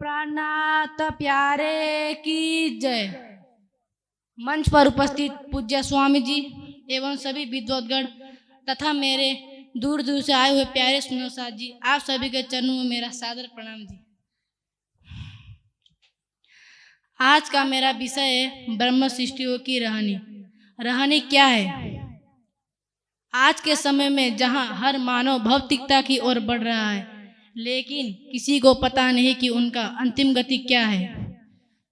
प्राणनाथ प्यारे की जय। मंच पर उपस्थित पूज्य स्वामी जी एवं सभी विद्वद्गण तथा मेरे दूर दूर से आए हुए प्यारे सुनो साथ जी, आप सभी के चरणों में मेरा सादर प्रणाम जी। आज का मेरा विषय है ब्रह्म सृष्टियों की रहनी। रहनी क्या है? आज के समय में जहां हर मानव भौतिकता की ओर बढ़ रहा है, लेकिन किसी को पता नहीं कि उनका अंतिम गति क्या है।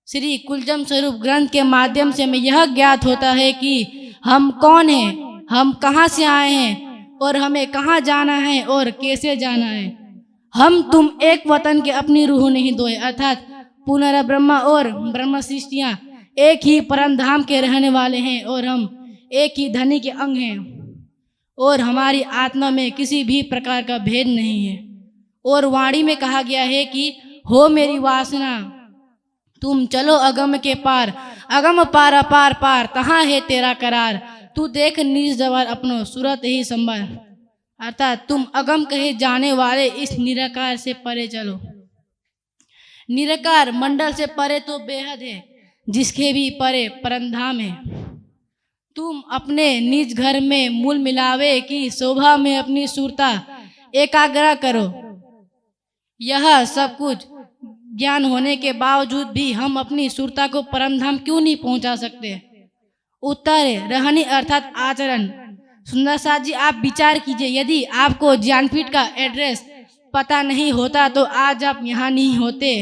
श्री कुलजम स्वरूप ग्रंथ के माध्यम से हमें यह ज्ञात होता है कि हम कौन हैं, हम कहां से आए हैं और हमें कहां जाना है और कैसे जाना है। हम तुम एक वतन के अपनी रूह नहीं दोए, अर्थात पुनर्ब्रह्म और ब्रह्म सृष्टियां एक ही परम धाम के रहने वाले हैं और हम एक ही धनी के अंग हैं और हमारी आत्मा में किसी भी प्रकार का भेद नहीं है। और वाणी में कहा गया है कि हो मेरी वासना तुम चलो अगम के पार, अगम पार अपार पार तहाँ है तेरा करार। तू देख निज जवार अपनो सूरत ही संभाल, अर्थात तुम अगम कहे जाने वाले इस निराकार से परे चलो। निराकार मंडल से परे तो बेहद है, जिसके भी परे परमधाम है। तुम अपने निज घर में मूल मिलावे की शोभा में अपनी सुरता एकाग्र करो। यह सब कुछ ज्ञान होने के बावजूद भी हम अपनी सुरता को परमधाम क्यों नहीं पहुंचा सकते? उत्तर है रहनी अर्थात आचरण। सुंदर साथ जी, आप विचार कीजिए, यदि आपको ज्ञानपीठ का एड्रेस पता नहीं होता तो आज आप यहाँ नहीं होते।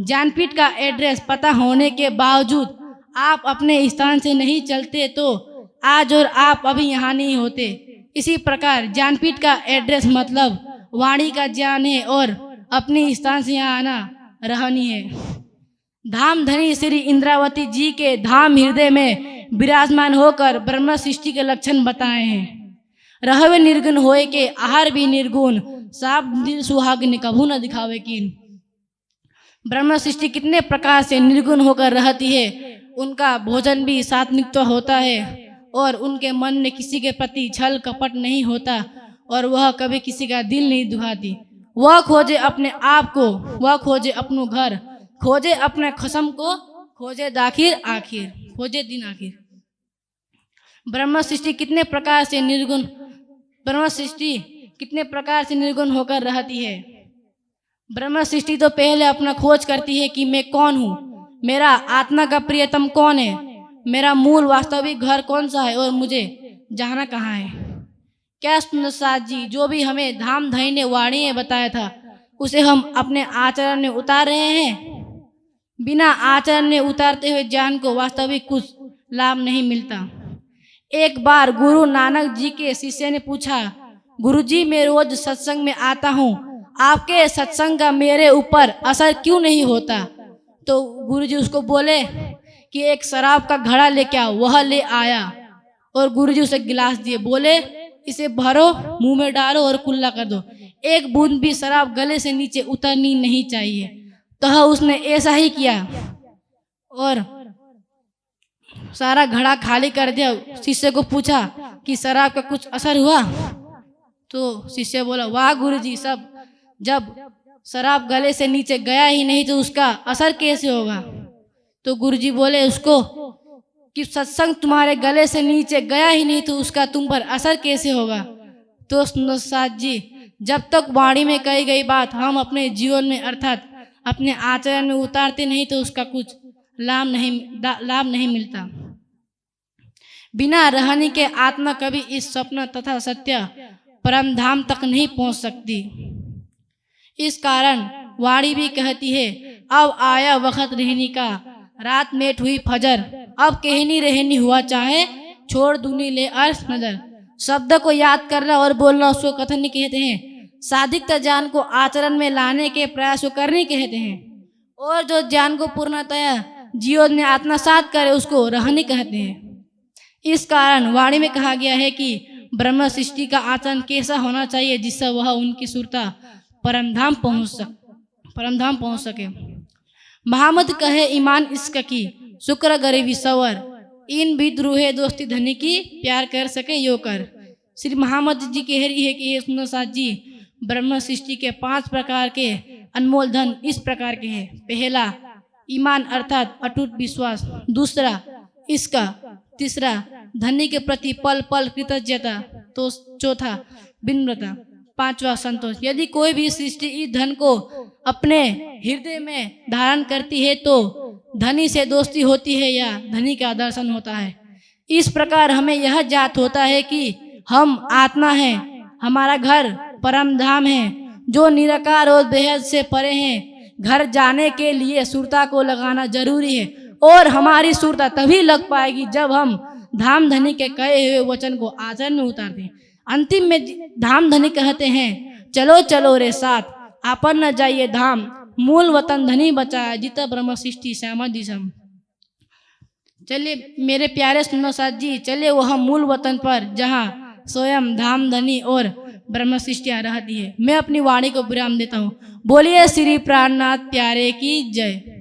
ज्ञानपीठ का एड्रेस पता होने के बावजूद आप अपने स्थान से नहीं चलते तो आज और आप अभी यहाँ नहीं होते। इसी प्रकार ज्ञानपीठ का एड्रेस मतलब वाणी का ज्ञान है और अपने स्थान से यहाँ आना रहनी है। धाम धनी श्री इंद्रावती जी के धाम हृदय में विराजमान होकर ब्रह्म सृष्टि के लक्षण बताए हैं। रहवे निर्गुण होए के आहार भी निर्गुण, साप दिल सुहागिन कभू न दिखावे कीन। ब्रह्म सृष्टि कितने प्रकार से निर्गुण होकर रहती है, उनका भोजन भी सात्विक होता है और उनके मन में किसी के प्रति छल कपट नहीं होता और वह कभी किसी का दिल नहीं दुखाती। वह खोजे अपने आप को, वह खोजे अपनो घर, खोजे अपने खसम को, खोजे दाखिर आखिर, खोजे दिन आखिर। ब्रह्म सृष्टि कितने प्रकार से निर्गुण, ब्रह्म सृष्टि कितने प्रकार से निर्गुण होकर रहती है। ब्रह्म सृष्टि तो पहले अपना खोज करती है कि मैं कौन हूँ, मेरा आत्मा का प्रियतम कौन है, मेरा मूल वास्तविक घर कौन सा है और मुझे जाना कहाँ है। क्या सुंदर साथ जी, जो भी हमें धाम धनी ने वाणी ने बताया था उसे हम अपने आचरण में उतार रहे हैं। बिना आचरण में उतारते हुए ज्ञान को वास्तविक कुछ लाभ नहीं मिलता। एक बार गुरु नानक जी के शिष्य ने पूछा, गुरुजी मैं रोज सत्संग में आता हूँ, आपके सत्संग का मेरे ऊपर असर क्यों नहीं होता? तो गुरुजी उसको बोले कि एक शराब का घड़ा लेके आओ। वह ले आया और गुरुजी उसे गिलास दिए, बोले इसे भरो, मुंह में डालो और कुल्ला कर दो, एक बूंद भी शराब गले से नीचे उतरनी नहीं चाहिए। तो उसने ऐसा ही किया और सारा घड़ा खाली कर दिया। शिष्य को पूछा कि शराब का कुछ असर हुआ? तो शिष्य बोला, वाह गुरुजी, सब जब शराब गले से नीचे गया ही नहीं तो उसका असर कैसे होगा? तो गुरुजी बोले उसको कि सत्संग तुम्हारे गले से नीचे गया ही नहीं तो उसका तुम पर असर कैसे होगा? तो सुंदर साथ जी, जब तक वाणी में कही गई बात हम अपने जीवन में अर्थात अपने आचरण में उतारते नहीं तो उसका कुछ लाभ नहीं मिलता। बिना रहने के आत्मा कभी इस स्वप्न तथा सत्य परम धाम तक नहीं पहुंच सकती। इस कारण वाणी भी कहती है, अब आया वक्त रहने का, रात मेट हुई फजर, अब कहनी रहनी हुआ चाहे, छोड़ दूनी ले अर्श नजर। शब्द को याद करना और बोलना उसको कथन नहीं कहते हैं। साधिकता ज्ञान को आचरण में लाने के प्रयास को करने कहते हैं और जो ज्ञान को पूर्णतया जीवन में आत्मसात करे उसको रहने कहते हैं। इस कारण वाणी में कहा गया है कि ब्रह्म सृष्टि का आचरण कैसा होना चाहिए जिससे वह उनकी सुरता परमधाम पहुंच सके। महामद कहे ईमान इश्क की, शुक्र गरीबी सवर, इन विद्रोहे दोस्ती धनी की, प्यार कर सके यो कर। श्री महामद जी कह रही है कि ये सुंदर साथ जी, ब्रह्म सृष्टि के 5 प्रकार के अनमोल धन इस प्रकार के हैं। पहला ईमान अर्थात अटूट विश्वास, दूसरा इसका, तीसरा धनी के प्रति पल पल कृतज्ञता, तो चौथा विनम्रता, पांचवा संतोष। यदि कोई भी सृष्टि इस धन को अपने हृदय में धारण करती है तो धनी से दोस्ती होती है या धनी का दर्शन होता है। इस प्रकार हमें यह ज्ञात होता है कि हम आत्मा हैं, हमारा घर परम धाम है जो निराकार और बेहद से परे हैं। घर जाने के लिए सुरता को लगाना जरूरी है और हमारी सुरता तभी लग पाएगी जब हम धाम धनी के कहे हुए वचन को आचरण में उतारते हैं। अंतिम में धाम धनी कहते हैं, चलो चलो रे साथ, आपन न जाइए धाम, मूल वतन धनी बचाया, जित ब्रह्म सृष्टि श्यामा दिशम। चलिए मेरे प्यारे सुनो साथ जी, चलिए वह मूल वतन पर जहाँ स्वयं धाम धनी और ब्रह्म सृष्टियाँ रहती है। मैं अपनी वाणी को विराम देता हूँ। बोलिए श्री प्राणनाथ प्यारे की जय।